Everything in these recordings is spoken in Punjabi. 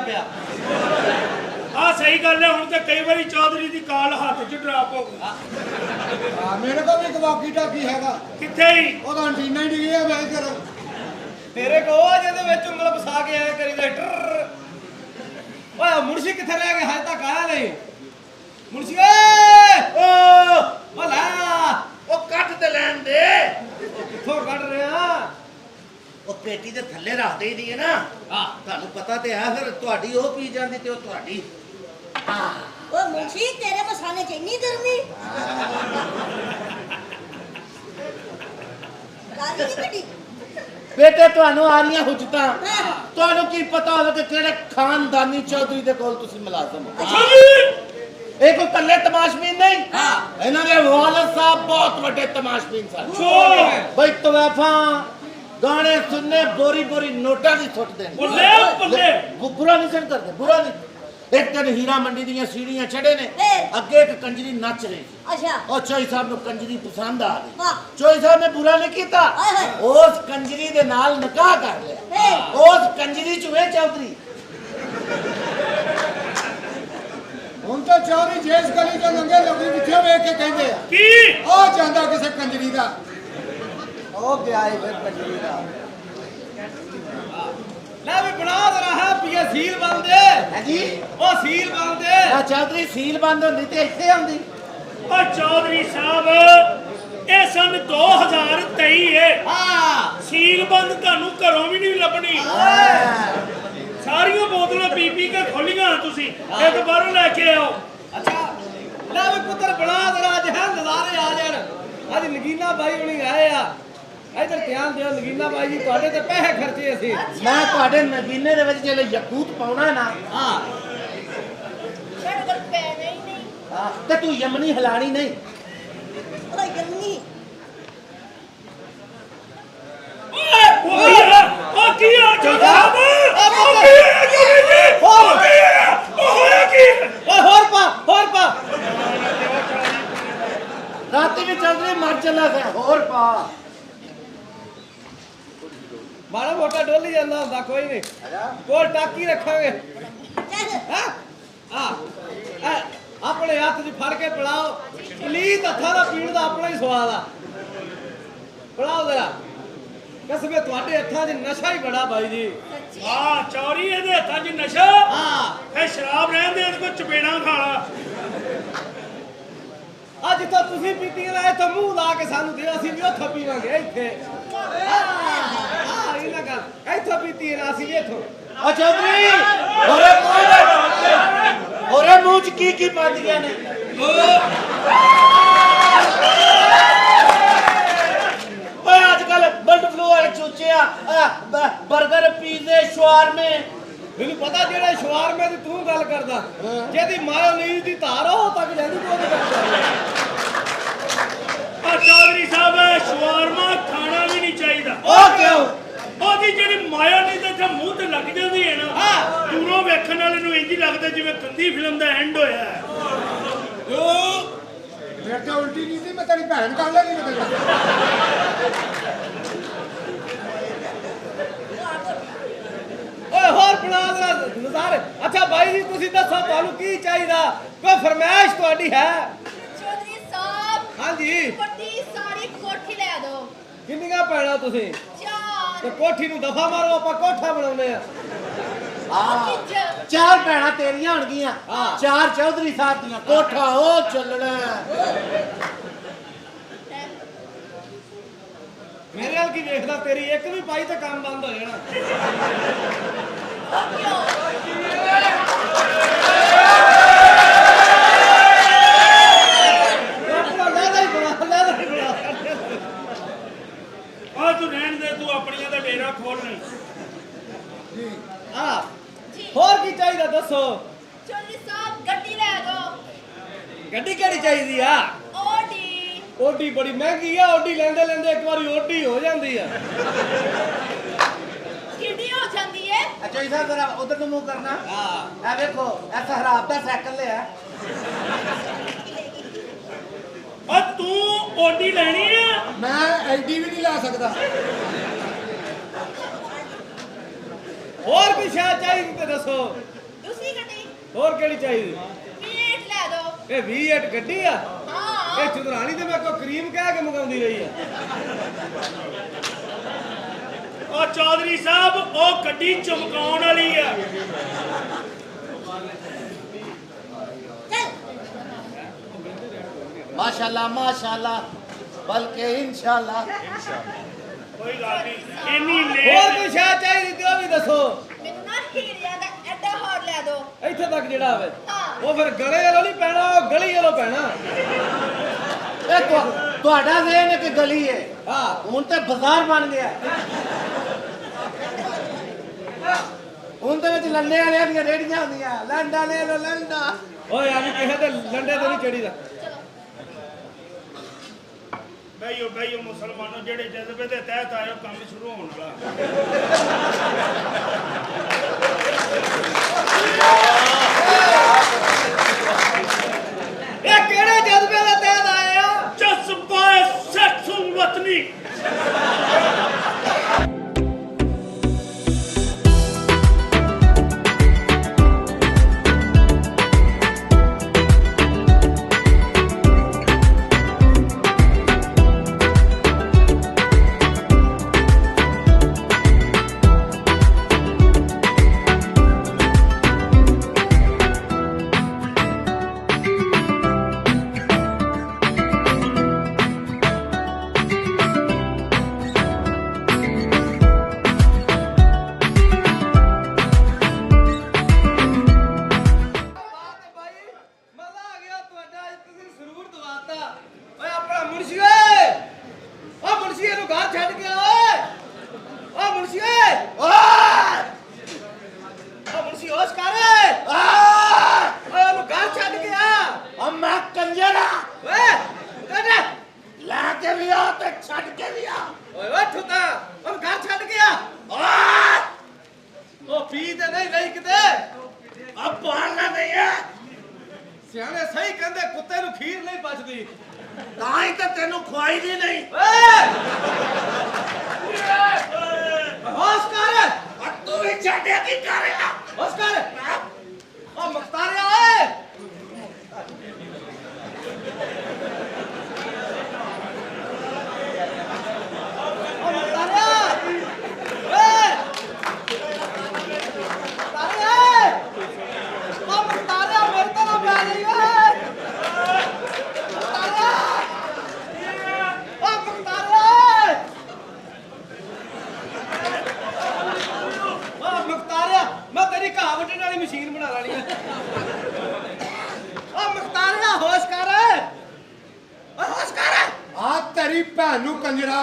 ਪਿਆ ਆ ਸਹੀ ਗੱਲ ਹੈ। ਹੁਣ ਤੇ ਕਈ ਵਾਰੀ ਚੌਧਰੀ ਦੀ ਕਾਲ ਹੱਥ 'ਚ ਡਰਾਪ ਹੋ ਗਈ। ਮੇਰੇ ਕੋਲ ਵੀ ਇੱਕ ਵਾਕੀ ਟਾਕੀ ਹੈਗਾ। ਕਿੱਥੇ ਹੀ ਉਹਦਾ ਐਂਟੀਨਾ ਹੀ ਡਿੱਗਿਆ ਮੈਂ ਕਰ ਤੇਰੇ ਕੋਲ ਜਿਹਦੇ ਵਿੱਚ ਉਂਗਲ ਫਸਾ ਕੇ ਆਇਆ ਕਰੀਦਾ ਟਰ। ਓਏ ਮੁਰਸ਼ੀ ਕਿੱਥੇ ਰਹਿ ਗਿਆ? ਹਜੇ ਤੱਕ ਆਇਆ ਨਹੀਂ ਮੁਰਸ਼ੀ। ਓ ਲੈ ਉਹ ਕੱਢ ਤੇ ਲੈਣ ਦੇ। ਕਿੱਥੋਂ ਕੱਢ ਰਿਹਾ? ਉਹ ਪੇਟੀ ਦੇ ਥੱਲੇ ਰੱਖ ਦੇਈਦੀ ਹੈ ਨਾ। ਤੁਹਾਨੂੰ ਪਤਾ ਤੇ ਹੈ ਫਿਰ ਤੁਹਾਡੀ ਉਹ ਪੀ ਜਾਂਦੀ ਤੇ ਉਹ ਤੁਹਾਡੀ। ਉਹ ਮੁੰਸ਼ੀ ਤੇਰੇ ਮਸਾਲੇ ਚ ਇੰਨੀ ਗਰਮੀ ਗਾਲੀ ਨਹੀਂ ਕੱਢੀ ਬੇਟੇ ਤੁਹਾਨੂੰ ਆ ਰਹੀਆਂ ਹੁਜਤਾਂ। ਤੁਹਾਨੂੰ ਕੀ ਪਤਾ ਹੋਵੇ ਕਿ ਕਿਹੜੇ ਖਾਨਦਾਨੀ ਚੌਧਰੀ ਦੇ ਕੋਲ ਤੁਸੀਂ ਮੁਲਾਜ਼ਮ ਹੋ। ਇਹ ਕੋਈ ਕੱਲੇ ਤਮਾਸ਼ਬੀਨ ਨਹੀਂ। ਇਹਨਾਂ ਦੇ ਵਾਲਿਦ ਸਾਹਿਬ ਬਹੁਤ ਵੱਡੇ ਤਮਾਸ਼ਬੀਨ ਸਨ। ਬਈ ਤਵਾਫਾ ਗਾਣੇ ਸੁਣਨੇ ਬੋਰੀ ਬੋਰੀ ਨੋਟਾਂ ਦੀ ਸੁੱਟ ਦੇਣੀ। ਬੱਲੇ ਬੱਲੇ ਬੁਰਾ ਨਹੀਂ ਸਨ ਕਰਦੇ ਬੁਰਾ ਨਹੀਂ। ਇੱਕ ਦਿਨ ਹੀਰਾ ਮੰਡੀ ਦੀਆਂ ਸੀੜੀਆਂ ਚੜੇ ਨੇ। ਅੱਗੇ ਇੱਕ ਕੰਜਰੀ ਨੱਚ ਰਹੀ ਸੀ। ਅੱਛਾ ਉਹ ਚੋਈ ਸਾਹਿਬ ਨੂੰ ਕੰਜਰੀ ਪਸੰਦ ਆ ਗਈ। ਵਾਹ ਚੋਈ ਸਾਹਿਬ ਨੇ ਬੁਰਾ ਨਹੀਂ ਕੀਤਾ। ਉਸ ਕੰਜਰੀ ਦੇ ਨਾਲ ਨਿਕਾਹ ਕਰ ਲਿਆ। ਉਸ ਕੰਜਰੀ ਚੁਵੇ ਚੌਧਰੀ। ਹੁਣ ਤਾਂ ਚੌਧਰੀ ਜੇਸ ਗਲੀ ਚੋਂ ਲੰਘੇ ਲੋਕੀ ਪਿੱਛੇ ਵੇਖ ਕੇ ਕਹਿੰਦੇ ਆ ਕੀ ਉਹ ਜਾਂਦਾ ਕਿਸੇ ਕੰਜਰੀ ਦਾ। ਉਹ ਗਿਆ ਏ ਫਿਰ ਕੰਜਰੀ ਦਾ। ਲੈ ਵੀ ਬਣਾ ਦੇ ਰਹਾ ਪੀਏ ਸੀਲ ਬੰਦੇ। ਹਾਂਜੀ ਉਹ ਸੀਲ ਬੰਦੇ। ਆ ਚੌਧਰੀ ਸੀਲ ਬੰਦ ਹੁੰਦੀ ਤੇ ਇੱਥੇ ਆਉਂਦੀ। ਉਹ ਚੌਧਰੀ ਸਾਹਿਬ ਇਹ ਸਨ 2023 ਹੈ। ਸੀਲ ਬੰਦ ਤੁਹਾਨੂੰ ਘਰੋਂ ਵੀ ਨਹੀਂ ਲੱਭਣੀ। ਸਾਰੀਆਂ ਬੋਤਲਾਂ ਪੀ ਪੀ ਕੇ ਖੋਲੀਆਂ ਤੁਸੀਂ। ਇੱਕ ਬਾਹਰੋਂ ਲੈ ਕੇ ਆਓ। ਅੱਛਾ ਲੈ ਵੀ ਪੁੱਤਰ ਬਣਾ ਦੇ ਅੱਜ ਹੈ ਨਜ਼ਾਰੇ ਆ ਜਾਣ। ਅੱਜ ਨਗੀਨਾ ਬਾਈ ਹੁਣੀ ਆਏ ਆ। ਇਧਰ ਧਿਆਨ ਦਿਓ ਨਗੀਨਾ ਬਾਈ ਜੀ ਤੁਹਾਡੇ ਤੇ ਪੈਸੇ ਖਰਚੇ ਅਸੀਂ। ਮੈਂ ਤੁਹਾਡੇ ਨਗੀਨੇ ਦੇ ਵਿੱਚ ਜਿਹੜੇ ਯਕੂਤ ਪਾਉਣਾ ਨਾ ਸਾਡੇ ਕੋਲ ਪੈਣਾ ਹੀ ਨਹੀਂ। ਤੇ ਤੂੰ ਯਮਨੀ ਹਿਲਾਣੀ ਨਹੀਂ। ਉਹ ਯਮਨੀ ਉਹ ਕੀ ਆ ਚੌਧਰੀ ਹੋਰ ਪਾ ਰਾਤੀ ਵੀ ਚੌਧਰੀ ਮਰ ਚੱਲਾ ਸੀ। ਹੋਰ ਪਾ ਮਾੜਾ ਮੋਟਾ ਡੋਲੀ ਜਾਂਦਾ ਹੁੰਦਾ ਕੋਈ ਨਹੀਂ। ਕੋਲ ਟਾਕੀ ਰੱਖਾਂਗੇ। ਚੱਲ ਆਪਣੇ ਹੱਥ 'ਚ ਫੜ ਕੇ ਪਿਲਾਓ। ਪਲੀਜ਼ ਹੱਥਾਂ ਦਾ ਪੀਣ ਦਾ ਆਪਣਾ ਹੀ ਸਵਾਦ ਆ। ਪਿਲਾਓ ਜਰਾ। ਕਸਮੇ ਤੁਹਾਡੇ ਹੱਥਾਂ 'ਚ ਨਸ਼ਾ ਹੀ ਬੜਾ ਬਾਈ ਜੀ। ਆ ਚੌਰੀ ਇਹਦੇ ਹੱਥਾਂ 'ਚ ਨਸ਼ਾ। ਇਹ ਸ਼ਰਾਬ ਰਹਿਣ ਦੇ ਇਹਦੇ ਕੋਲ ਚਪੇੜਾਂ ਖਾ ਲਾ। ਅੱਜ ਤਾਂ ਤੁਸੀਂ ਪੀਤੀਆਂ ਨਾ ਇੱਥੇ ਮੂੰਹ ਲਾ ਕੇ ਸਾਨੂੰ ਦਿਓ ਅਸੀਂ ਵੀ ਉੱਥੋਂ ਪੀਵਾਂਗੇ ਇੱਥੇ। ਇਹਨਾਂ ਗੱਲ ਇੱਥੋਂ ਪੀਤੀ ਨਾ ਅਸੀਂ ਇੱਥੋਂ। ਆ ਚੌਧਰੀ ਹੋਰੇ ਮੂੰਹ ਚ ਕੀ ਪਾਉਂਦੀਆਂ ਨੇ? ਓਏ ਅੱਜ ਕੱਲ ਬਲਡ ਫਲੂ ਵਾਲੇ ਚੂਚੇ ਆ 버ਗਰ ਪੀਜ਼ੇ ਸ਼ਵਾਰਮੇ। ਮੈਨੂੰ ਪਤਾ ਜਿਹੜੇ ਸ਼ਵਾਰਮੇ ਦੀ ਤੂੰ ਗੱਲ ਕਰਦਾ ਜਿਹਦੀ ਮਾਇਓਨੀਜ਼ ਦੀ ਧਾਰ ਉਹ ਤੱਕ ਜਾਂਦੀ ਤੂੰ ਉਹਦੇ ਵਿੱਚ। ਆ ਚੌਧਰੀ ਸਾਹਿਬ ਸ਼ਵਾਰਮਾ ਖਾਣਾ ਵੀ ਨਹੀਂ ਚਾਹੀਦਾ। ਉਹ ਕਿਉਂ? ਉਹਦੀ ਜਿਹੜੀ ਮਾਇਓਨੀਜ਼ ਤੇ ਮੂੰਹ ਤੇ ਲੱਗ ਜਾਂਦੀ ਹੈ ਨਾ ਦੂਰੋਂ ਵੇਖਣ ਵਾਲੇ ਨੂੰ ਇੰਜ ਲੱਗਦਾ ਜਿਵੇਂ ਕੰਦੀ ਫਿਲਮ ਦਾ ਐਂਡ ਹੋਇਆ ਹੈ। ਮੇਰੇ ਤੇ ਉਲਟੀ ਨਹੀਂ ਸੀ ਮੈਂ ਤੇਰੀ ਭੈਣ ਕਰ ਲੈਣੀ ਮੈਂ ਓਏ ਹੋਰ ਬਣਾ ਦੇ ਨਜ਼ਾਰੇ। ਅੱਛਾ ਬਾਈ ਜੀ ਤੁਸੀਂ ਦੱਸੋ ਤੁਹਾਨੂੰ ਕੀ ਚਾਹੀਦਾ? ਕੋਈ ਫਰਮਾਇਸ਼ ਤੁਹਾਡੀ ਹੈ? ਚੌਧਰੀ ਸਾਹਿਬ ਹਾਂਜੀ ਵੱਡੀ ਸਾਰੀ ਕੋਠੀ ਲੈ ਦਿਓ। ਕਿੰਨੀਆਂ ਪੈਣਾ ਤੁਸੀਂ? ਤੇ 4 ਕੋਠੀ ਨੂੰ ਦਫਾ ਮਾਰੋ ਆਪਾਂ ਕੋਠਾ ਬਣਾਉਨੇ ਆ। ਚਾਰ ਭੈਣਾਂ ਤੇਰੀਆਂ ਹੋਣਗੀਆਂ। ਚਾਰ ਚੌਧਰੀ ਸਾਹਿਬ ਦੀਆਂ। ਕੋਠਾ ਉਹ ਚੱਲਣਾ। ਮੇਰੇ ਨਾਲ ਕੀ ਵੇਖਦਾ? ਤੇਰੀ ਇੱਕ ਵੀ ਪਾਈ ਤੇ ਕੰਮ ਬੰਦ ਹੋ ਜਾਣਾ। ਆ ਤੂੰ ਰਹਿਣ ਦੇ ਤੂੰ ਆਪਣੀਆਂ ਦਾ ਡੇਰਾ ਖੋਲ ਨਹੀਂ। ਹੋਰ ਕੀ ਚਾਹੀਦਾ ਦੱਸੋ? ਚੌਧਰੀ ਸਾਹਿਬ ਗੱਡੀ ਲੈ ਦਿਓ। ਗੱਡੀ ਕਿਹੜੀ ਚਾਹੀਦੀ ਆ? ਓਡੀ ਓਡੀ ਬੜੀ ਮਹਿੰਗੀ ਆ। ਓਡੀ ਲੈਂਦੇ ਲੈਂਦੇ ਇੱਕ ਵਾਰੀ ਓਡੀ ਹੋ ਜਾਂਦੀ ਆ। ਕਿੱਡੀ ਹੋ ਜਾਂਦੀ ਏ? ਅੱਛਾ ਇਧਰ ਜ਼ਰਾ ਉਧਰ ਨੂੰ ਮੂੰਹ ਕਰਨਾ। ਇਹ ਵੇਖੋ ਇਹ ਸਹਰਾਬ ਦਾ ਸਾਈਕਲ ਲਿਆ। ਆ ਤੂੰ ਓਡੀ ਲੈਣੀ ਆ? ਮੈਂ ਐਡੀ ਵੀ ਨਹੀਂ ਲਾ ਸਕਦਾ। ਹੋਰ ਵੀ ਸ਼ਾਇਦ ਚਾਹੀਦੀ ਤੇ ਦੱਸੋ। ਹੋਰ ਕਿਹੜੀ ਚਾਹੀਦੀ ਮੀਟ ਲੈ ਦੋ ਇਹ V8 ਗੱਡੀ ਆ ਹਾਂ ਇਹ ਚੁਦਰਾਣੀ ਤੇ ਮੈਂ ਕੋਈ ਕਰੀਮ ਕਹਿ ਕੇ ਮੰਗਾਉਂਦੀ ਰਹੀ ਆ ਉਹ ਚੌਧਰੀ ਸਾਹਿਬ ਉਹ ਗੱਡੀ ਚਮਕਾਉਣ ਵਾਲੀ ਆ ਚੱਲ माशाल्लाह बल्कि इंशाल्लाह ਕੋਈ ਗੱਲ ਨਹੀਂ ਇੰਨੀ ਹੋਰ ਲੇਟ ਕੋਈ ਸ਼ਾਇਦ ਚਾਹੀਦੀ ਤੇ ਉਹ ਵੀ ਦੱਸੋ ਮੈਨੂੰ ਨਾ ਹੀਰਿਆਂ ਦਾ ਐਡਾ ਹੋਰ ਲੈ ਦੋ ਇੱਥੇ ਤੱਕ ਜਿਹੜਾ ਆਵੇ ਹਾਂ। ਉਹ ਫਿਰ ਗਲੇ ਵਾਲੋਂ ਨਹੀਂ ਪੈਣਾ ਉਹ ਗਲੀ ਵਾਲੋਂ ਪੈਣਾ ਤੁਹਾਡਾ ਜ਼ਹਿਨ ਹੈ ਕਿ ਗਲੀ ਹੈ ਹਾਂ ਹੁਣ ਤੇ ਬਾਜ਼ਾਰ ਬਣ ਗਿਆ ਹੁਣ ਤੇ ਵਿੱਚ ਲੰਡੇ ਵਾਲਿਆਂ ਦੀਆਂ ਰੇੜੀਆਂ ਹੁੰਦੀਆਂ ਲੰਡਾ ਲੈ ਲੋ ਲੰਡਾ ਓਏ ਆ ਵੀ ਕਿਸੇ ਦੇ ਲੰਡੇ ਤੇ ਨਹੀਂ ਚੜੀਦਾ ਬਈਓ ਮੁਸਲਮਾਨੋ ਜਿਹੜੇ ਜਜ਼ਬੇ ਦੇ ਤਹਿਤ ਆਇਓ ਕੰਮ ਸ਼ੁਰੂ ਹੋਣ ਵਾਲਾ ਇਹ ਕਿਹੜੇ ਜਜ਼ਬੇ ਦੇ ਤਹਿਤ ਆਏ ਆ ਜਜ਼ਬਾ ਸੈਕਸੁਲ ਵਤਨੀ ਸਿਆਣੇ ਸਹੀ ਕਹਿੰਦੇ ਕੁੱਤੇ ਨੂੰ ਖੀਰ ਨਹੀਂ ਪਚਦੀ ਤਾਂ ਹੀ ਤਾਂ ਤੈਨੂੰ ਖਵਾਈ ਦੀ ਨਹੀਂ ਹੋਸ਼ ਕਰ ਤੂੰ ਵੀ ਛੱਡਿਆ ਕੀ ਕਰ ਰਿਹਾ ਹੋਸ਼ ਕਰ ਉਹ ਮੁਖਤਾਰਿਆ ਓਏ ਉਹ ਮੁਖਤਾਰਿਆ ਓਏ ਮੁਖਤਾਰਿਆ ਮੇਰੇ ਤੋਂ ਨਾ ਪੈ ਜਾਈ ਓਏ ਮੈਂ ਤੇਰੀ ਘਾਹ ਵੱਢਣ ਵਾਲੀ ਮਸ਼ੀਨ ਬਣਾ ਲੈਣੀ ਹੈ ਓ ਮੁਖਤਾਰਿਆ ਹੋਸ਼ ਕਰ ਓਏ ਹੋਸ਼ ਕਰ ਆ ਤੇਰੀ ਭੈਣ ਨੂੰ ਕੰਜਰਾ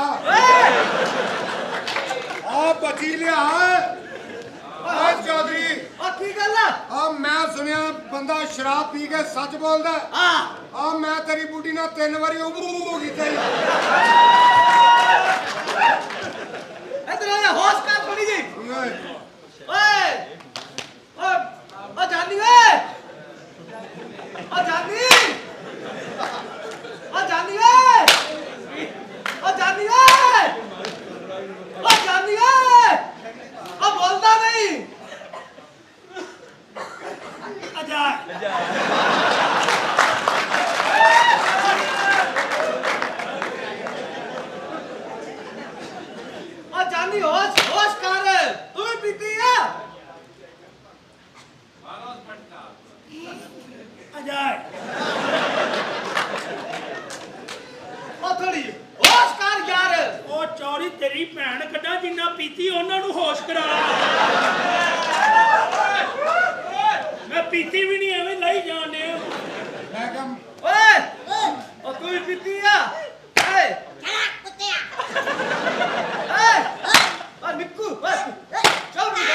ਆ ਬਚੀ ਲਿਆ ਆ ਚੌਧਰੀ ਓ ਕੀ ਗੱਲ ਆ ਆ ਮੈਂ ਸੁਣਿਆ ਬੰਦਾ ਸ਼ਰਾਬ ਪੀ ਕੇ ਸੱਚ ਬੋਲਦਾ ਆ ਆ ਮੈਂ ਤੇਰੀ ਬੂਟੀ ਨਾਲ 3 ਵਾਰੀ ਉਹ ਕੀਤਾ ਹੀ ਇਧਰ ਆ ਹੋਸ਼ ਕਰ ਥੋੜੀ ਜੀ ਓਏ ਓਏ ਓ ਜਾਨੀ ਓਏ ਓ ਜਾਨੀ ਓ ਜਾਨੀ ਓਏ ਓ ਜਾਨੀ ਓਏ ਓ ਜਾਨੀ ਓਏ ਓ ਬੋਲਦਾ ਨਹੀਂ ਅਜਾ ਓ ਜਾਨੀ ਹੋਸ਼ ਕਰ ਤੂੰ ਵੀ ਪੀਤੀ ਆ ਅਜਾ ਓ ਥੋੜੀ ਹੋਸ਼ ਕਰ ਯਾਰ ਉਹ ਚੌਰੀ ਤੇਰੀ ਭੈਣ ਕੱਢਾ ਜਿੰਨਾ ਪੀਤੀ ਉਹਨਾਂ ਨੂੰ ਹੋਸ਼ ਕਰਾ ਮੈਂ ਪੀਤੀ ਵੀ ਨਹੀਂ ਐਵੇਂ ਲਾਈ ਜਾਂਦੇ ਮੈਂ ਕਿਹਾ ਓਏ ਓ ਤੂੰ ਵੀ ਪੀਤੀ ਆ ਓਏ ਚਲਾ ਕੁੱਤਿਆ ਓਏ ਓ ਨਿੱਕੂ ਓਏ ਚੱਲ ਵੀ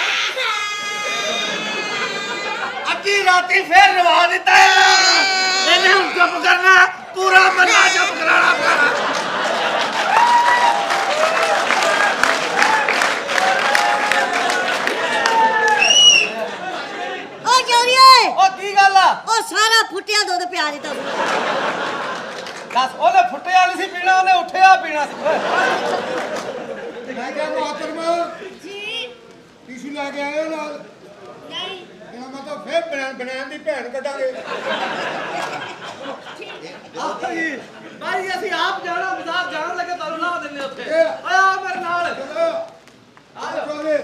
ਅੱਧੀ ਰਾਤੀ ਫੇਰ ਰਵਾ ਦਿੱਤਾ ਇਹਨੇ ਹੁਣ ਚੁੱਪ ਕਰਨਾ ਪੂਰਾ ਬੰਦਾ ਚੁੱਪ ਕਰਾਣਾ ਪੈਣਾ ਓ ਚੋਰੀ ਓਏ ਓ ਕੀ ਗੱਲ ਆ ਉਹ ਸਾਰਾ ਫੁੱਟਿਆ ਦੁੱਧ ਪਿਆ ਦਿੱਤਾ ਦੱਸ ਉਹਨੇ ਫੁੱਟਿਆ ਨਹੀਂ ਸੀ ਪੀਣਾ ਉਹਨੇ ਉੱਠਿਆ ਪੀਣਾ ਸੀ ਓਏ ਮੈਂ ਕਿਹਾ ਮੁਹੱਤਰਮ ਜੀ ਟਿਸ਼ੂ ਲੈ ਕੇ ਆਇਓ ਨਾਲ ਨਹੀਂ ਇਹਨਾਂ ਮੈਂ ਤਾਂ ਨਹੀਂ ਬਣਾਉਣ ਦੀ ਭੈਣ ਕੱਢਾਂਗੇ। ਭਾਈ ਅਸੀਂ ਆਪ ਜਾਣਾ ਬਾਜ਼ਾਰ ਜਾਣ ਲੱਗੇ ਤੁਹਾਨੂੰ ਲਾ ਦਿੰਦੇ ਉੱਥੇ ਇਹ- ਓਏ ਆ ਮੇਰੇ ਨਾਲ ਚਲੋ ਆ ਚੋਲੇ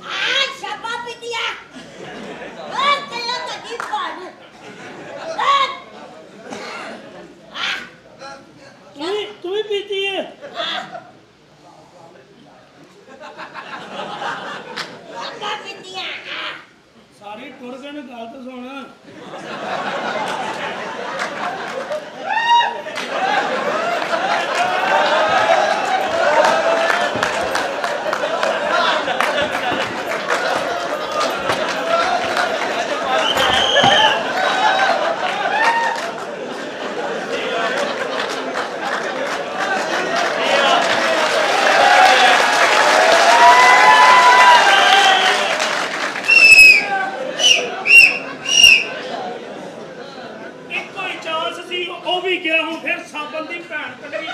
ਆ ਸ਼ਾਬਾ ਪਿੱਤਿਆ ਓ ਕੱਲਾ ਤੱਕੀ ਪਾਣ ਤੂੰ ਵੀ ਪੀਤੀ ਹੈ ਸ਼ਾਬਾ ਪਿੱਤਿਆ ਸਾਰੀ ਟੁਰ ਗਏ ਨੇ ਗੱਲ ਤਾਂ ਸੁਣ ਇੱਕੋ ਹੀ ਚਾਂਸ ਸੀ ਉਹ ਵੀ ਗਿਆ ਹੁਣ ਫਿਰ ਸਾਬਣ ਦੀ ਭੈਣ ਕੱਢੀ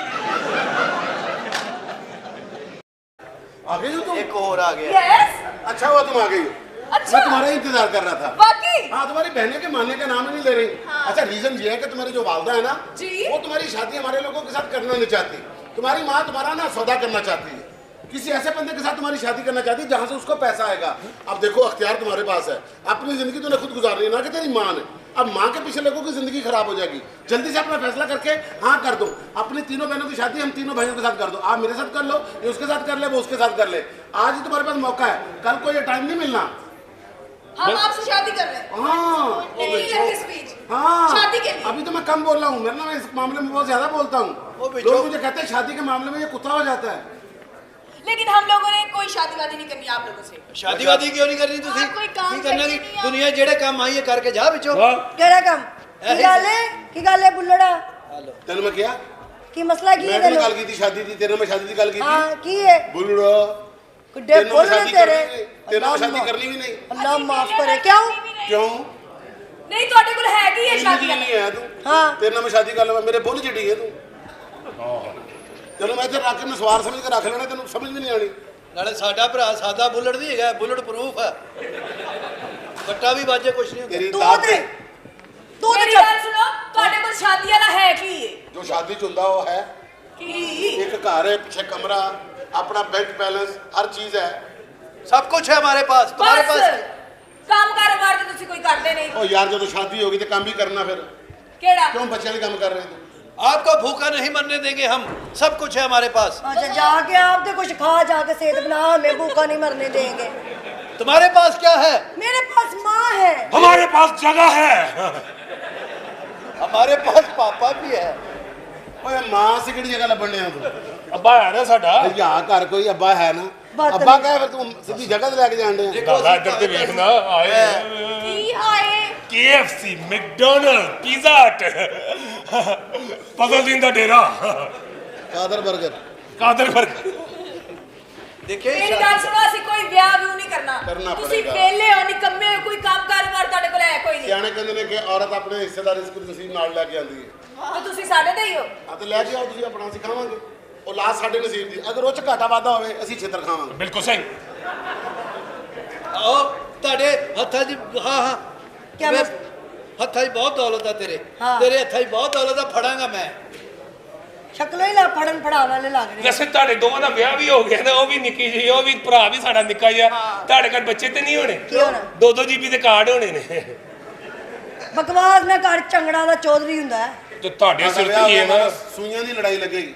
आ गई हो तुम? ਇੱਕ ਹੋਰ ਆ ਗਿਆ यस अच्छा हुआ तुम आ गई हो। अच्छा। मैं तुम्हारा ही इंतजार कर रहा था। वाकई हाँ, तुम्हारी बहनें के मानने का नाम ही नहीं ले रही। हाँ। अच्छा, रीजन ये है कि तुम्हारी जो वालदा है ना, जी। वो तुम्हारी शादी हमारे लोगों के साथ करना नहीं चाहती। तुम्हारी माँ तुम्हारा ना सौदा करना चाहती है। किसी ऐसे बंदे के साथ तुम्हारी शादी करना चाहती है जहाँ से उसको पैसा आएगा। अब देखो, अख्तियार तुम्हारे पास है। अपनी जिंदगी तूने खुद गुजारनी है, ना कि तेरी माँ ने। अब माँ के पीछे लोगों की जिंदगी खराब हो जाएगी। जल्दी से अपना फैसला करके हाँ कर दो। अपनी तीनों बहनों की शादी हम तीनों भाइयों के साथ कर दो। आप मेरे साथ कर लो, ये उसके साथ कर ले, वो उसके साथ कर ले। आज ही तुम्हारे पास मौका है, कल को ये टाइम नहीं मिलना। हम आपसे शादी कर रहे हैं हाँ illegal speech। हाँ, शादी के लिए। अभी तो मैं कम बोल रहा हूँ, मेरा ना मैं इस मामले में बहुत ज्यादा बोलता ओ हूँ। बिचो। लोग मुझे कहते हैं शादी के मामले में ये कुत्ता हो जाता है। लेकिन हम लोगों ने कोई शादी वादी नहीं करनी आप लोगों से ਸ਼ਾਦੀ ਵਾਦੀ ਕਿਉਂ ਨਹੀਂ ਕਰਨੀ ਤੁਸੀਂ ਹਾਂ, ਕੋਈ ਕੰਮ ਕੀ ਕਰਨਾ ਕਰਨੀ ਦੀ ਨਹੀਂ ਆ। ਦੁਨੀਆ ਜਿਹੜੇ ਕੰਮ ਆਈ ਹੈ ਕਰਕੇ ਜਾ ਵਿੱਚੋਂ ਕਿਹੜਾ ਕੰਮ ਕੀ ਗੱਲ ਹੈ ਕੀ ਗੱਲ ਹੈ ਬੁੱਲੜਾ तेन मैं क्या ਕੀ ਮਸਲਾ ਕੀ मैं ਹੈ भी ਤੈਨੂੰ गल की थी शादी की, तेरे में शादी की गल की ਹਾਂ थी। ਕੀ ਹੈ बुलड़ो गुड्डे तेरे में बोल शादी तेरे करनी नहीं, तेरे में शादी करनी भी नहीं। ਅੱਲਾ ਮਾਫ ਕਰੇ ਕਿਉਂ क्यों? नहीं ਤੁਹਾਡੇ ਕੋਲ ਹੈਗੀ ਹੈ शादी शादी नहीं है तू। हाँ। तेरे में शादी कर ले, मेरे बोल चिड़ी है तू। चलो मैं इधर रख के नसवार समझ के रख लेना, तेन समझ भी नहीं आनी। ਨਾਲੇ ਸਾਡਾ ਭਰਾ ਸਾਦਾ ਬੁਲਟ ਨਹੀਂ ਹੈਗਾ ਬੁਲਟ ਪ੍ਰੂਫ ਹੈ ਬੱਟਾ ਵੀ ਬਾਜੇ ਕੁਛ ਨਹੀਂ ਹੁੰਦਾ तेरी ਤੂੰ दाद ਤੇ पे ਤੂੰ ਤੇ ਮੇਰੀ ਚੁੱਪ ਗੱਲ ਸੁਣੋ ਤੁਹਾਡੇ ਕੋਲ ਸ਼ਾਦੀ ਵਾਲਾ ਹੈ ਕੀ ਹੈ जो शादी चुंदा वो है, ਕੀ एक घर है, पीछे कमरा, अपना बैंक बैलेंस, हर चीज है। सब कुछ है हमारे पास तुम्हारे ਬਸ पास ਕੰਮ ਕਾਰੋਬਾਰ ਤੇ ਤੁਸੀਂ ਕੋਈ ਕਰਦੇ ਨਹੀਂ ओ यार, जब तो शादी होगी तो काम भी करना फिर। ਕਿਹੜਾ क्यों बच्चे वाले काम कर रहे थे? आपको भूखा नहीं मरने देंगे हम सब कुछ है हमारे पास अच्छा जाके आप तो कुछ खा जाके सेहत बना हमें भूखा नहीं मरने देंगे तुम्हारे पास क्या है मेरे पास माँ है हमारे पास जगह है हमारे पास पापा भी है ओए मां से किहड़ी जगह लभण लिया तू? ਅੱਬਾ ਹੈ ਨਾ ਸਾਡਾ या घर कोई अब्बा है ना? बात अब्बा क्या है फिर तू सीधी जगह ते लेके जान दे। ਦਾਦਾ ਇੱਧਰ ਤੇ ਵੇਖਣਾ ਆਏ ਕੀ ਆਏ KFC ਮੈਕਡੋਨਲਡ ਪੀਜ਼ਾ ਹਟ ਪਜ਼ਲ ਦਾ ਡੇਰਾ कादर बर्गर ਕਾਦਰ ਫਰਕ देखिए ਮੇਰੀ ਗੱਲ ਸੁਣੋ ਅਸੀਂ ਕੋਈ ਵਿਆਹ ਵਿਊ ਨਹੀਂ करना ਕਰਨਾ ਤੁਸੀਂ पड़ेगा। ਵਿਹਲੇ ਹੋ ਨਿਕੰਮੇ ਹੋ ਕੋਈ ਕੰਮ ਕਾਰੋਬਾਰ ਤੁਹਾਡੇ ਕੋਲ ਹੈ ਕੋਈ ਨਹੀਂ ਸਿਆਣੇ ਕਹਿੰਦੇ ਨੇ ਕਿ ਔਰਤ ਆਪਣੇ ਹਿੱਸੇਦਾਰੀ ਰਿਜ਼ਕ ਨਸੀਬ ਨਾਲ ਲੈ ਕੇ ਆਉਂਦੀ ਹੈ। ਤੇ ਤੁਸੀਂ ਸਾਡੇ ਤੇ ਹੀ ਹੋ ਆ ਤੇ ਲੈ ਕੇ ਆਓ, ਤੁਸੀਂ ਆਪਣਾ ਸਿਖਾਵਾਂਗੇ। ਔਲਾਦ ਸਾਡੇ ਨਸੀਬ ਦੀ, ਅਗਰ ਉਹ ਚ ਘਾਟਾ ਵਾਧਾ ਹੋਵੇ ਅਸੀਂ ਛਿੱਤਰ ਖਾਵਾਂਗੇ। ਬਿਲਕੁਲ ਸਹੀ आओ ਤੁਹਾਡੇ ਹੱਥਾਂ 'ਚ ਹਾਂ ਹਾਂ क्या ਮੈਂ- बस ਹੱਥਾਂ 'ਚ ਬਹੁਤ ਦੌਲਤ ਆ ਤੇਰੇ हाँ। ਤੇਰੇ ਹੱਥਾਂ 'ਚ ਬਹੁਤ ਦੌਲਤ ਆ ਫੜਾਂਗਾ ਮੈਂ शक्लों ही ला फड़न फड़ाने वाले लग रहे हैं ਵੈਸੇ ਤੁਹਾਡੇ ਦੋਵਾਂ ਦਾ ਵਿਆਹ ਵੀ ਹੋ ਗਿਆ ਨਾ ਉਹ ਵੀ ਨਿੱਕੀ ਜਿਹੀ ਉਹ ਵੀ ਭਰਾ ਵੀ ਸਾਡਾ ਨਿੱਕਾ ਜਿਹਾ ਤੁਹਾਡੇ ਘਰ ਬੱਚੇ ਤੇ ਨਹੀਂ ਹੋਣੇ ਕੀ ਹੋਣਾ? 2-2 GB ਦੇ ਕਾਰਡ ਹੋਣੇ ਨੇ बकवास में घर चंगड़ा दा चौधरी हुंदा है ਤੇ ਤੁਹਾਡੇ ਸਿਰ ਤੇ ਹੀ ਹੈ ਨਾ ਸੂਈਆਂ ਦੀ ਲੜਾਈ ਲੱਗੇਗੀ।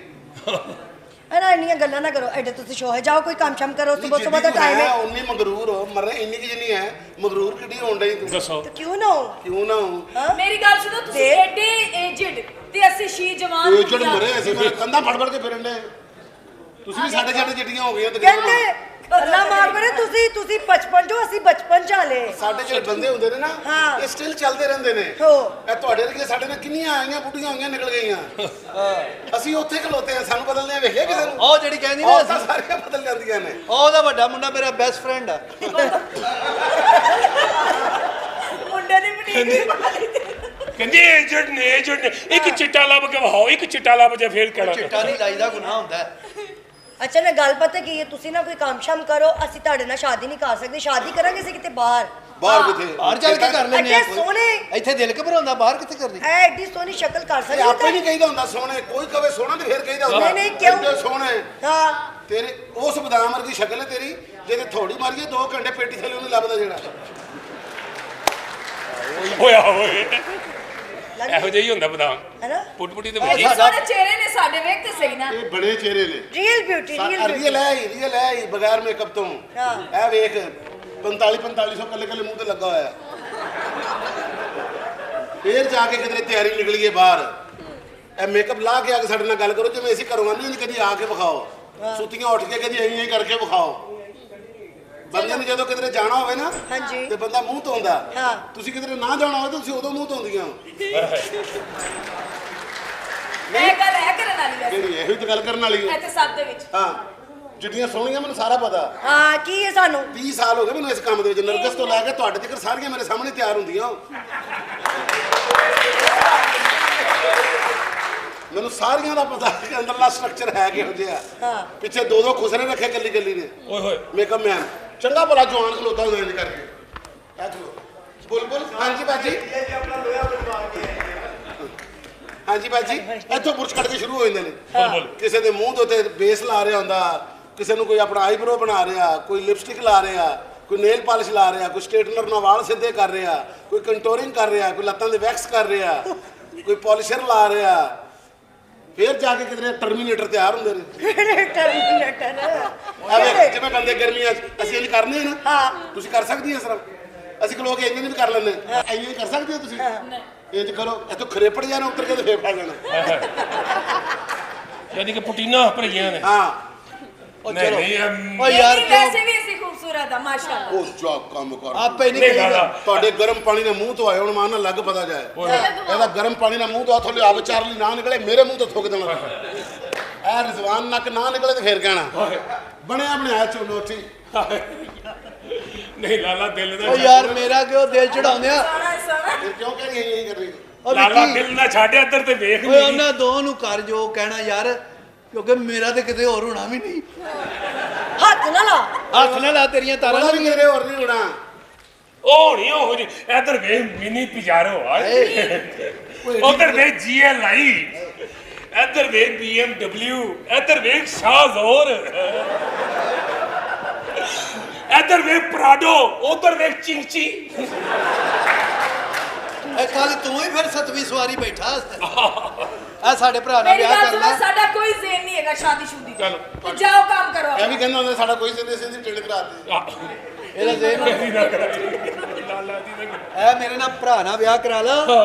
ना इन्नियां गल्लां ना करो एडे तुसी शो है जाओ कोई काम शाम करो सुबह सुबह दा टाइम है उन्नी मगरूर हो मर इंनी की जिन्नी है मगरूर किड्डी होण डई तू। ਦੱਸੋ तो क्यों ना हो क्यों ना हो? हाँ? ਮੇਰੀ ਗੱਲ ਸੁਣੋ ਤੁਸੀਂ ਤੇ- ਐਡੇ ਏਜਡ ਤੇ ਅਸੀਂ ਸ਼ੀ ਜਵਾਨ ਇਹ ਜੜ ਮਰੇ ਅਸੀਂ ਮੇਰੇ ਕੰਧਾਂ ਫੜ ਫੜ ਕੇ ਫਿਰਨ ਦੇ। ਤੁਸੀਂ ਵੀ ਸਾਡੇ ਸਾਡੇ ਜੱਟੀਆਂ ਹੋ ਗਈਆਂ कहते ਤਕਰੀਬਨ। अल्लाह माफ करे तुसी 55 जो ਅਸੀਂ 55 ਵਾਲੇ ਸਾਡੇ ਜਿਹੜੇ ਬੰਦੇ ਹੁੰਦੇ ਨੇ ਨਾ, ਹਾਂ। ਇਹ ਸਟਿਲ ਚੱਲਦੇ ਰਹਿੰਦੇ ਨੇ। ਹੋ। ਇਹ ਤੁਹਾਡੇ ਵਰਗੇ ਸਾਡੇ ਨਾਲ ਕਿੰਨੀਆਂ ਆਈਆਂ ਬੁੱਢੀਆਂ ਹੋਈਆਂ ਨਿਕਲ ਗਈਆਂ। ਅਸੀਂ ਉੱਥੇ ਖਲੋਤੇ ਆ, ਸਾਨੂੰ ਬਦਲਦੇ ਵੇਖਿਆ ਕਿਸੇ ਨੂੰ? ਉਹ ਜਿਹੜੀ ਕਹਿੰਦੀ ਨਾ ਉਹ ਤਾਂ ਅਸੀਂ ਸਾਰੀਆਂ ਬਦਲ ਜਾਂਦੀਆਂ ਨੇ। ਉਹਦਾ ਵੱਡਾ ਮੁੰਡਾ ਮੇਰਾ ਬੈਸਟ ਫਰੈਂਡ ਆ ਮੁੰਡੇ ਦੀ ਬਣੀ ਕਹਿੰਦੇ ਏਜੰਟ ਨੇ ਇੱਕ ਚਿੱਟਾ ਲੱਭ ਕੇ ਵਹਾਓ ਇੱਕ ਚਿੱਟਾ ਲੱਭ ਜੇ ਫੇਰ ਕਹਿਣਾ ਚਿੱਟਾ ਨਹੀਂ ਲਾਈਦਾ ਗੁਨਾਹ ਹੁੰਦਾ ਹੈ। ਅੱਛਾ ਨਾ ਗੱਲ ਪਤਾ ਕੀ ਹੈ, ਤੁਸੀਂ ਨਾ ਕੋਈ ਕੰਮ ਸ਼ਾਮ ਕਰੋ, ਅਸੀਂ ਤੁਹਾਡੇ ਨਾਲ ਸ਼ਾਦੀ ਨਹੀਂ ਕਰ ਸਕਦੇ, ਸ਼ਾਦੀ ਕਰਾਂਗੇ ਅਸੀਂ ਕਿਤੇ ਬਾਹਰ। ਬਾਹਰ ਕਿੱਥੇ? ਬਾਹਰ ਚੱਲ ਕੇ ਕਰ ਲੈਂਦੇ ਅੱਡੇ ਸੋਹਣੇ, ਇੱਥੇ ਦਿਲ ਘਬਰਾਉਂਦਾ, ਬਾਹਰ ਕਿੱਥੇ ਕਰਨੀ? ਐ ਐਡੀ ਸੋਹਣੀ ਸ਼ਕਲ ਕਰ ਸਕਦੇ ਆਪੇ ਨਹੀਂ ਕਹੀਦਾ ਹੁੰਦਾ ਸੋਹਣੇ, ਕੋਈ ਕਵੇ ਸੋਹਣਾ ਤੇ ਫੇਰ ਕਹੀਦਾ ਹੁੰਦਾ ਨਹੀਂ, ਕਿਉਂ? ਐਡੇ ਸੋਹਣੇ ਹਾਂ ਤੇਰੇ ਉਸ ਬਦਾਮ ਵਰਗੀ ਸ਼ਕਲ ਹੈ ਤੇਰੀ, ਜਿਹਦੇ ਥੋੜੀ ਮਾਰੀਏ 2 ਘੰਟੇ ਪੇਟੀ ਥੱਲੇ ਉਹਨੂੰ ਲੱਭਦਾ ਜਿਹੜਾ। ਹੋਇਆ ਹੋਏ ਇਹੋ ਜਿਹਾ ਹੀ ਹੁੰਦਾ ਬਦਾਮ ਹੈ ਨਾ, ਪੁੱਟ-ਪੁੱਟੀ ਤੇ ਬੜੇ ਬੜੀ ਸੋਹਣੇ ਚਿਹਰੇ ਨੇ ਸਾਡੇ, ਵੇਖ ਤੇ ਸਹੀ ਨਾ। ਇਹ ਬੜੇ ਚਿਹਰੇ ਨੇ, ਰੀਅਲ ਬਿਊਟੀ, ਰੀਅਲ ਹੈ ਹੀ ਬਗੈਰ ਮੇਕਅਪ ਤੋਂ। ਹਾਂ। ਇਹ ਵੇਖ 4500 ਕੱਲੇ ਮੂੰਹ ਤੇ ਲੱਗਾ ਹੋਇਆ। ਫੇਰ ਜਾ ਕੇ ਕਿਤੇ ਤਿਆਰੀ ਨਿਕਲੀਏ ਬਾਹਰ, ਇਹ ਮੇਕਅਪ ਲਾ ਕੇ ਆ ਕੇ ਸਾਡੇ ਨਾਲ ਗੱਲ ਕਰੋ, ਜਿਵੇਂ ਅਸੀਂ ਘਰੋਂ ਆਉਂਦੇ ਨਹੀਂ, ਕਦੀ ਆ ਕੇ ਵਿਖਾਓ, ਸੁੱਤੀਆਂ ਉੱਠ ਕੇ ਕਦੀ ਐਂ ਕਰਕੇ ਵਿਖਾਓ। ਬੰਦੇ ਨੂੰ ਜਦੋਂ ਕਿਤੇ ਜਾਣਾ ਹੋਵੇ ਨਾ ਹਾਂਜੀ ਤੇ ਬੰਦਾ ਮੂੰਹ ਧੋਂਦਾ, ਹਾਂ। ਤੁਸੀਂ ਕਿਤੇ ਨਾ ਜਾਣਾ ਹੋਵੇ ਤਾਂ ਤੁਸੀਂ ਉਦੋਂ ਮੂੰਹ ਧੋਂਦੀਆਂ। ਇਹ ਗੱਲ ਹੈ ਕਰਨ ਵਾਲੀ ਵੈਸੇ, ਜਿਹੜੀ ਇਹੋ ਹੀ ਗੱਲ ਕਰਨ ਵਾਲੀ ਹੈ। ਇੱਥੇ ਸਭ ਦੇ ਵਿੱਚ ਹਾਂ, ਜਿੱਡੀਆਂ ਸੋਹਣੀਆਂ ਮੈਨੂੰ ਸਾਰਾ ਪਤਾ। ਹਾਂ ਕੀ ਹੈ ਸਾਨੂੰ 20 ਸਾਲ ਹੋ ਗਏ ਮੈਨੂੰ ਇਸ ਕੰਮ ਦੇ ਵਿੱਚ, ਨਰਗਸ ਤੋਂ ਲੈ ਕੇ ਤੁਹਾਡੇ ਤੱਕ ਸਾਰੀਆਂ ਮੇਰੇ ਸਾਹਮਣੇ ਤਿਆਰ ਹੁੰਦੀਆਂ। ਮੈਨੂੰ ਸਾਰੀਆਂ ਦਾ ਪਤਾ ਕਿ ਅੰਦਰਲਾ ਸਟਰਕਚਰ ਹੈ ਕਿਹੋ ਜਿਹਾ। ਹਾਂ। ਪਿੱਛੇ 2 ਖੁਸਰੇ ਰੱਖੇ ਕੱਲੀ ਨੇ। ਓਏ ਹੋਏ ਮੇਕਅਪ ਮੈਨ ਚੰਗਾ ਭਲਾ ਜਵਾਨ ਖਲੋਤਾ ਹੁੰਦਾ ਇੰਜ ਕਰਕੇ। ਬੁਲਬੁਲ ਹਾਂਜੀ ਬਾਜੀ, ਹਾਂਜੀ ਬਾਜੀ, ਇੱਥੋਂ ਬੁਰਸ਼ ਕੱਢ ਕੇ ਸ਼ੁਰੂ ਹੋ ਜਾਂਦੇ ਨੇ। ਕਿਸੇ ਦੇ ਮੂੰਹ ਦੇ ਉੱਤੇ ਬੇਸ ਲਾ ਰਿਹਾ ਹੁੰਦਾ, ਕਿਸੇ ਨੂੰ ਕੋਈ ਆਪਣਾ ਆਈਬ੍ਰੋ ਬਣਾ ਰਿਹਾ, ਕੋਈ ਲਿਪਸਟਿਕ ਲਾ ਰਿਹਾ, ਕੋਈ ਨੇਲ ਪਾਲਿਸ਼ ਲਾ ਰਿਹਾ, ਕੋਈ ਸਟੇਟਨਰ ਨਾਲ ਵਾਲ ਸਿੱਧੇ ਕਰ ਰਿਹਾ, ਕੋਈ ਕੰਟੋਰਿੰਗ ਕਰ ਰਿਹਾ, ਕੋਈ ਲੱਤਾਂ ਦੇ ਵੈਕਸ ਕਰ ਰਿਹਾ, ਕੋਈ ਪਾਲਿਸ਼ਰ ਲਾ ਰਿਹਾ। ਫੇਰ ਜਾ ਕੇ ਕਿਤੇ ਟਰਮੀਨੇਟਰ ਤਿਆਰ ਹੁੰਦੇ ਨੇ। ਜਿਵੇਂ ਬੰਦੇ ਗਰਮੀਆਂ 'ਚ ਅਸੀਂ ਇੰਜ ਕਰਨੇ ਆ ਨਾ, ਹਾਂ। ਤੁਸੀਂ ਕਰ ਸਕਦੀ ਹੋ ਇਸ ਤਰ੍ਹਾਂ? ਅਸੀਂ ਲੋਕ ਇੰਜ ਵੀ ਕਰ ਲੈਂਦੇ, ਇੰਜ ਕਰ ਸਕਦੇ ਹੋ ਤੁਸੀਂ? ਇੰਜ ਕਰੋ, ਇੱਥੋਂ ਖਰੇਪੜ ਜਾਣਾ, ਉੱਤਰ ਕੇ ਤੇ ਫੇਰ ਫੜ ਜਾਣਾ। ਯਾਨੀ ਕਿ ਪੁਟੀਨਾ ਭਰੀਆਂ ਨੇ। ਹਾਂ ਨਹੀਂ ਨਹੀਂ ਓ ਯਾਰ ਨਹੀਂ, ਵੈਸੇ ਵੀ ਅਸੀਂ ਖੂਬਸੂਰਤ ਆ ਮਾਸ਼ਾਅੱਲਾ। ਉਹ ਜਾ ਕੰਮ ਕਰ, ਆਪੇ ਨਹੀਂ ਨਹੀਂ ਕਹੀਦਾ। ਗਾਲਾ ਤੁਹਾਡੇ ਗਰਮ ਪਾਣੀ ਨਾਲ ਮੂੰਹ ਧੋਏ ਹੁਣ ਮਾਨ ਨਾਲ ਲੱਗ ਪਤਾ ਜਾਏ। ਇਹਦਾ ਗਰਮ ਪਾਣੀ ਨਾਲ ਮੂੰਹ ਧੋਆ, ਥੋੜੇ ਆਪ ਚਾਰਲੀ ਨਾ ਨਿਕਲੇ, ਮੇਰੇ ਮੂੰਹ ਤੋਂ ਥੁੱਕ ਦੇਣਾ। ਇਹ ਰਿਜ਼ਵਾਨ ਨੱਕ ਨਾ ਨਿਕਲੇ ਤੇ ਫੇਰ ਕਹਿਣਾ ਬਣਿਆ ਬਣਾਇਆ ਚੋਨੋਟੀ। ਨਹੀਂ ਲਾਲਾ ਦਿਲ ਦਾ ਓ ਯਾਰ ਮੇਰਾ ਕਿਉਂ ਦਿਲ ਚੜਾਉਂਦੇ ਆ? ਫਿਰ ਕਿਉਂ ਕਹਿ ਰਹੀ ਹੈ ਕਰ ਰਹੀ? ਓ ਲਾਲਾ ਵਿੱਕੀ, ਦਿਲ ਨਾ ਛੱਡ ਇੱਧਰ ਤੇ ਵੇਖ ਓਏ ਨਹੀਂ ਉਹਨਾਂ ਦੋ ਨੂੰ ਕਰ ਜੋ ਕਹਿਣਾ ਯਾਰ, ਕਿਉਂਕਿ ਮੇਰਾ ਤੇ ਕਿਤੇ ਹੋਰ ਹੋਣਾ ਵੀ ਨਹੀਂ। ਹੱਥ ਨਾ ਲਾ, ਹੱਥ ਨਾਲ ਲਾ, ਤੇਰੀਆਂ ਤਾਰਾਂ ਪਤਾ ਵੀ ਮੇਰੇ ਹੋਰ ਨਹੀਂ ਉਡਾਂ। ਉਹ ਨਹੀਂ ਉਹ ਜੀ ਇੱਧਰ ਵੇਖ ਮਿਨੀ ਪਿਜਾਰੋ ਆਏ, ਉਧਰ ਵੇਖ GLI, ਇੱਧਰ ਵੇਖ BMW, ਇੱਧਰ ਵੇਖ ਸ਼ਾਹਜ਼ੋਰ, ਇੱਧਰ ਵੇਖ ਪ੍ਰਾਡੋ, ਉਧਰ ਵੇਖ ਚਿੰਚੀ। ਇਹ ਕੱਲ ਤੂੰ ਹੀ ਫਿਰ 7ਵੀਂ ਸਵਾਰੀ ਬੈਠਾ। ਆ ਸਾਡੇ ਭਰਾ ਨਾਲ ਮੇਰੀ ਵਿਆਹ ਗੱਲ ਕਰਨਾ। ਸੁਣੋ, ਸਾਡਾ ਕੋਈ ਜ਼ੇਨ ਨਹੀਂ ਹੈਗਾ ਸ਼ਾਦੀ ਸ਼ੁਦੀ ਚਲੋ। ਤੇ ਜਾਓ ਕੰਮ ਕਰੋ। ਇਹ ਵੀ ਕਹਿੰਦਾ ਹੁੰਦਾ ਸਾਡਾ ਕੋਈ ਸਿੰਦੇ ਸਿੰਦੀ ਟਿੰਡ ਕਰਾਤੀ। ਇਹਦਾ ਜ਼ੇਨ ਲਾਲਾ ਦੀ ਇਹ ਮੇਰੇ ਨਾਲ ਭਰਾ ਨਾਲ ਵਿਆਹ ਕਰਾ ਲਾ,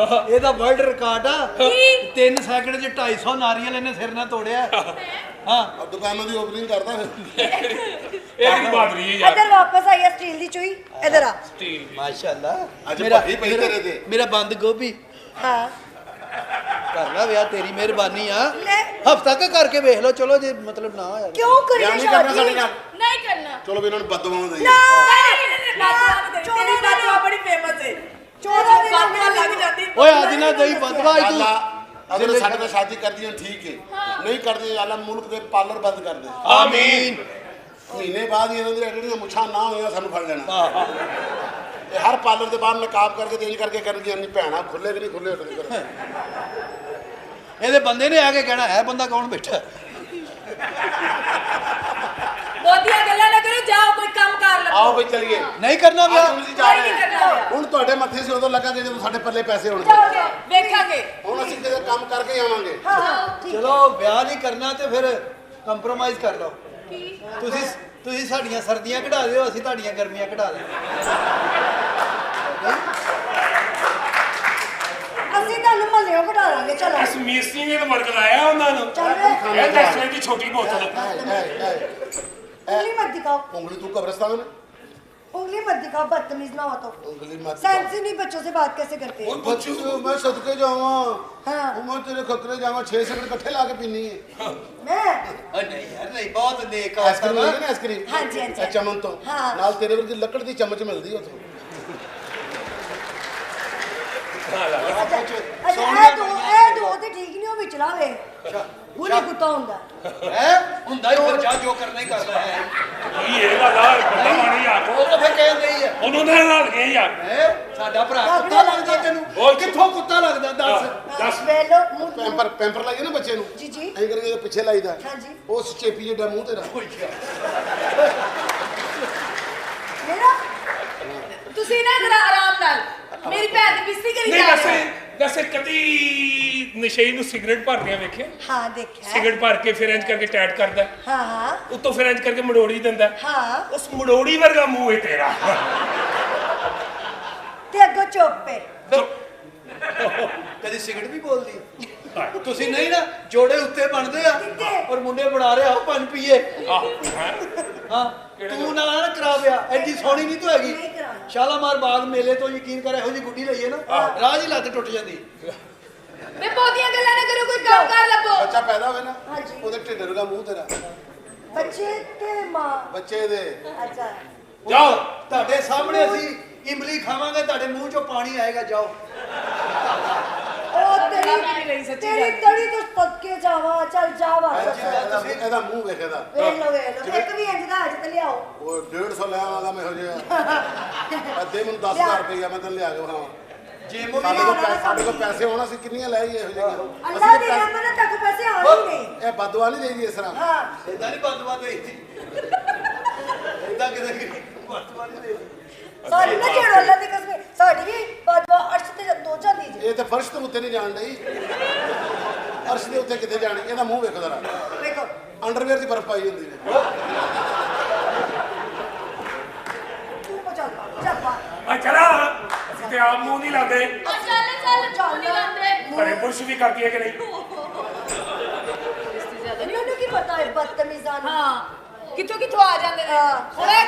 ਇਹਦਾ ਵਰਲਡ ਰਿਕਾਰਡ ਆ। 3 ਸੈਕਿੰਡ 'ਚ 250 ਨਾਰੀਅਲ ਇਹਨੇ ਸਿਰ ਨਾਲ ਤੋੜਿਆ। ਹਾਂ, ਔਰ ਦੁਕਾਨਾਂ ਦੀ ਓਪਨਿੰਗ ਕਰਦਾ ਫਿਰ। ਇਹ ਕੀ ਬਾਦਰੀ ਹੈ ਯਾਰ। ਇੱਧਰ ਵਾਪਸ ਆਈ ਆ ਸਟੀਲ ਦੀ ਚੂਈ, ਇੱਧਰ ਆ। ਮਾਸ਼ਾਅੱਲਾ। ਅੱਜ ਮੇਰਾ ਭੱਜੀ ਪਈ ਤੇਰੇ ਤੇ। ਮੇਰਾ ਬੰਦ ਗੋਭੀ ਹਾਂ ਕਰ ਲਾ ਵਿਆਹ, ਤੇਰੀ ਮਿਹਰਬਾਨੀ ਆ। ਲੈ। ਹਫਤਾ ਕ ਕਰਕੇ ਵੇਖ ਲਓ, ਚਲੋ ਜੇ ਮਤਲਬ ਨਾ ਹੋਇਆ। ਕਿਉਂ ਕਰੀਏ ਵਿਆਹ ਨਹੀਂ ਕਰਨਾ ਸਾਡੇ ਸ਼ਾਦੀ? ਨਾਲ। ਨਹੀਂ ਕਰਨਾ। ਚਲੋ ਵੀ ਇਹਨਾਂ ਨੂੰ ਬਦਦੁਆਵਾਂ ਦੇਈਏ। ਤੇਰੀ ਬਾਤਵਾ ਬੜੀ ਫੇਮਸ ਹੈ। 14 ਦਿਨ ਬਾਤਵਾ ਲੱਗ ਜਾਂਦੀ। ਓਏ ਅੱਜ ਨਾ ਦਈ ਬਦਵਾ ਤੂੰ। ਅੱਲਾ ਅਗਰ ਸਾਡੇ ਨਾਲ ਸ਼ਾਦੀ ਕਰਦੀਆਂ ਠੀਕ ਹੈ, ਨਹੀਂ ਕਰਦੀਆਂ ਅੱਲਾ ਮੁਲਕ ਦੇ ਪਾਰਲਰ ਬੰਦ ਕਰ ਦੇ। ਆਮੀਨ। ਮਹੀਨੇ ਬਾਅਦ ਹੀ ਇਹਨਾਂ ਦੀਆਂ ਜਿਹੜੀਆਂ ਮੁੱਛਾਂ ਨਾ ਹੋਈਆਂ ਸਾਨੂੰ ਫੜ ਲੈਣਾ। ਇਹ ਹਰ ਪਾਰਲਰ ਦੇ ਬਾਹਰ ਨਕਾਬ ਕਰਕੇ ਤੇਜ਼ ਕਰਕੇ ਕਰਦੀਆਂ ਨਹੀਂ ਭੈਣਾ, ਖੁੱਲੇ ਕਿ ਨਹੀਂ ਖੁੱਲੇ ਉੱਠਦੇ। ਇਹਦੇ ਬੰਦੇ ਨੇ ਆ ਕੇ ਕਹਿਣਾ ਹੈ ਬੰਦਾ ਕੌਣ ਬੈਠਾ। ਬਹੁਤੀਆਂ ਗੱਲਾਂ ਨਾ ਕਰੋ, ਜਾਓ ਕੋਈ ਕੰਮ ਕਰ ਲਓ। ਆਓ ਬਈ ਚਲੀਏ। ਨਹੀਂ ਕਰਨਾ ਅੱਜ ਵਿਆਹ। ਹੁਣ ਅਸੀਂ ਜਾ ਰਹੇ ਨਹੀਂ ਹਾਂ। ਕਰਨਾ ਵਿਆਹ। ਹੁਣ ਤੁਹਾਡੇ ਮੱਥੇ ਸੇ ਉਦੋਂ ਲੱਗਾਂਗੇ ਜਦੋਂ ਸਾਡੇ ਪੱਲੇ ਪੈਸੇ ਹੋਣਗੇ। ਜਾਓਗੇ ਵੇਖਾਂਗੇ। ਹੁਣ ਅਸੀਂ ਕਿਤੇ ਕੰਮ ਕਰਕੇ ਹੀ ਆਵਾਂਗੇ। ਹਾਂ ਠੀਕ। ਚਲੋ ਵਿਆਹ ਨਹੀਂ ਕਰਨਾ ਤੇ ਫਿਰ ਕੰਪਰੋਮਾਈਜ਼ ਕਰ ਲਓ। ਤੁਸੀਂ ਸਾਡੀਆਂ ਸਰਦੀਆਂ ਕਢਾ ਦਿਓ, ਅਸੀਂ ਤੁਹਾਡੀਆਂ ਗਰਮੀਆਂ ਕਢਾ ਦਿਓ। ਅਸੀਂ ਤੁਹਾਨੂੰ ਮੱਲਿਓ ਕਢਾ ਲਾਂਗੇ, ਚਲੋ ਇਸ ਮੀਸੀ ਨੇ ਤਾਂ ਵਰਗ ਲਾਇਆ ਉਹਨਾਂ ਨੂੰ। ਚੱਲ ਵੇ। ਇਹ ਨੈਸਲੇ ਦੀ ਛੋਟੀ ਬੋਤਲ। उंगली मत दिखाओ, उंगली तू कब्रिस्तान में। उंगली मत दिखाओ, बदतमीज ना हो तो। उंगली मत सेंस ही नहीं, बच्चों से बात कैसे करते हैं? और बच्चों को मैं सदके जावा। हाँ। वो मैं तेरे खतरे जावा 6 सेकंड इकट्ठे लाके पीनी है। मैं ਨਹੀਂ ਯਾਰ ਨਹੀਂ, ਬਹੁਤ ਨੇਕ आइसक्रीम मिलती ना आइसक्रीम। हाँ जी, हाँ जी। चमन तो हाँ। नाल तेरे वर्गी लकड़ दी चम्मच मिलदी उथों। अच्छा, ए दो ते ठीक नहीं हो, विचला वे ਉਹਨੇ ਕੁੱਤਾ ਹੁੰਦਾ ਹੈ ਹੁੰਦਾ ਹੀ ਫਿਰ ਜਾ ਜੋ ਕਰਨਾ ਹੀ ਕਰਦਾ ਹੈ ਕੀ ਇਹਦਾ ਲਾਲ ਬੰਦਾ ਮਾਣੀ ਆ ਉਹ ਤਾਂ ਫਿਰ ਕਹਿੰਦੇ ਹੀ ਆ ਉਹਨੂੰ ਨਾ ਨਾਲ ਗਏ ਯਾਰ ਹੈ ਸਾਡਾ ਭਰਾ ਕੁੱਤਾ ਲੱਗਦਾ ਤੈਨੂੰ ਕਿੱਥੋਂ ਕੁੱਤਾ ਲੱਗਦਾ ਦੱਸ ਵੇਲੋ ਮੂੰਹ ਪੈਂਪਰ ਲਾਈਏ ਨਾ ਬੱਚੇ ਨੂੰ ਜੀ ਜੀ ਐਂ ਕਰਕੇ ਪਿੱਛੇ ਲਾਈਦਾ ਹਾਂਜੀ ਉਸ ਚੇਪੀ ਜਿਹੜਾ ਮੂੰਹ ਤੇਰਾ ਮੇਰਾ ਤੁਸੀਂ ਨਾ ਜਰਾ ਆਰਾਮ ਨਾਲ ਮੇਰੀ ਭੈਣ ਦੀ ਬਿਸਤੀ ਕਰੀ ਨਹੀਂ ਜਾ ਵੈਸੇ ਕਦੀ ਨਸ਼ਈ ਨੂੰ ਸਿਗਰਟ ਭਰਦਿਆਂ ਵੇਖਿਆ ਹਾਂ ਦੇਖਿਆ ਸਿਗਰਟ ਭਰ ਕੇ ਫਿਰ ਇੰਜ ਕਰਕੇ ਟੈਟ ਕਰਦਾ ਹਾਂ ਹਾਂ ਉੱਤੋਂ ਫਿਰ ਇੰਜ ਕਰਕੇ ਮੜੋੜੀ ਦਿੰਦਾ ਹਾਂ ਉਸ ਮੜੋੜੀ ਵਰਗਾ ਮੂੰਹ ਹੈ ਤੇਰਾ ਤੇ ਅੱਗੋਂ ਚੁੱਪੇ ਕਦੀ ਸਿਗਰਟ ਵੀ ਬੋਲਦੀ ਤੁਸੀਂ ਨਹੀਂ ਨਾ ਜੋੜੇ ਉੱਤੇ ਬਣਦੇ ਆ ਔਰ ਮੁੰਡੇ ਬਣਾ ਰਹੇ ਆ ਉਹ ਪੰਜ ਪੀਏ ਹਾਂ ਤੂੰ ਨਾ ਨਾ ਕਰਾ ਪਿਆ ਐਡੀ ਸੋਹਣੀ ਨਹੀਂ ਤੂੰ ਹੈਗੀ ਨਹੀਂ ਕਰਾਉਣਾ। ਸ਼ਾਲਾਮਾਰ ਬਾਗ ਮੇਲੇ ਤੋਂ ਯਕੀਨ ਕਰ ਇਹੋ ਜੀ ਗੁੱਡੀ ਲਈਏ ਨਾ ਰਾਹ 'ਚ ਹੀ ਲੱਤ ਟੁੱਟ ਜਾਂਦੀ ਮੈਂ ਬਹੁਤੀਆਂ ਗੱਲਾਂ ਨਾ ਕਰੋ ਕੋਈ ਕੰਮ ਕਰ ਲੱਭੋ ਬੱਚਾ ਪੈਦਾ ਹੋਵੇ ਨਾ ਹਾਂਜੀ। ਉਹਦੇ ਢਿੱਡ ਵਰਗਾ ਮੂੰਹ ਤੇਰਾ ਬੱਚੇ ਤੇ ਮਾਂ ਬੱਚੇ ਦੇ ਅੱਛਾ ਜਾਓ ਤੁਹਾਡੇ ਸਾਹਮਣੇ ਅਸੀਂ ਇਮਲੀ ਖਾਵਾਂਗੇ ਤੁਹਾਡੇ ਮੂੰਹ 'ਚੋਂ ਪਾਣੀ ਆਏਗਾ ਜਾਓ ਉਹ ਨਹੀਂ ਰਹੀ ਸੱਚੀ ਤੇਰੀ ਗੱਲ। ਤੜੀ ਤੋਂ ਪੱਕੇ ਜਾਵਾ ਚੱਲ ਜਾਵਾ ਇਹਦਾ ਮੂੰਹ ਵੇਖ ਇਹਦਾ ਵੇਖ ਲਓ ਇੱਕ ਵੀ ਇੰਜ ਦਾ ਅੱਜ ਤੇ ਲਿਆਓ ਉਹ 150 ਲੈ ਆਵਾਂਗਾ ਮੈਂ ਹੋ ਜਿਹਾ ਅੱਧੇ ਮੈਨੂੰ 10000 ਰੁਪਏ ਮੈਂ ਤੈਨੂੰ ਲਿਆ ਕੇ ਖਾਵਾਂ ਜਿਮ ਸਾਡੇ ਕੋਲ ਪੈਸੇ ਹੋਣਾ ਸੀ ਕਿੰਨੀਆਂ ਲੈ ਇਹੋ ਜਿਹੀਆਂ ਅੱਲਾ ਦੀ ਰਹਿਮਤ ਨਾਲ ਤੱਕ ਪੈਸੇ ਆਉਣੇ ਹੀ ਨਹੀਂ ਇਹ ਬਦਵਾ ਨਹੀਂ ਦੇਈਦੀ ਇਸ ਤਰ੍ਹਾਂ ਹਾਂ ਇਦਾਂ ਨਹੀਂ ਬਦਵਾ ਦੇਈਦੀ ਇਦਾਂ ਕਿਤੇ ਬਦਵਾ ਨਹੀਂ ਦੇਈਦੀ ਸਾਡੀ ਨਾ ਜਿਹੜਾ ਅੱਲਾ ਦੀ ਕਸਮ ਸਾਡੀ ਵੀ ਬਾਦਵਾ ਅਰਸ਼ ਤੇ ਦੋ ਜਾਂਦੀ ਜੀ ਇਹ ਤੇ ਫਰਸ਼ ਤੋਂ ਉੱਤੇ ਨਹੀਂ ਜਾਣ ਡਈ ਫਰਸ਼ ਦੇ ਉੱਤੇ ਕਿੱਥੇ ਜਾਣੀ ਇਹਦਾ ਮੂੰਹ ਵੇਖੋ ਜ਼ਰਾ ਵੇਖੋ ਅੰਡਰਵੇਅਰ ਦੀ ਬਰਫ ਪਾਈ ਹੁੰਦੀ ਹੈ ਤੂੰ ਚੱਲ ਚੱਪਾ ਆ ਚਲਾ ਅਸੀਂ ਤੇ ਆਪ ਮੂੰਹ ਨਹੀਂ ਲਾਉਂਦੇ ਚੱਲ ਨਹੀਂ ਲਾਂਦੇ ਘਰੇ ਪੁਰਸ਼ ਵੀ ਕਰਦੀ ਹੈ ਕਿ ਨਹੀਂ ਇਹਨਾਂ ਨੂੰ ਕੀ ਪਤਾ ਹੈ ਬਦਤਮੀਜ਼ਾਨ ਹਾਂ ਕਿੱਥੋਂ ਕਿੱਥੋਂ ਆ ਜਾਂਦੇ ਨੇ ਹਾਂ। ਹੁਣ ਇਹ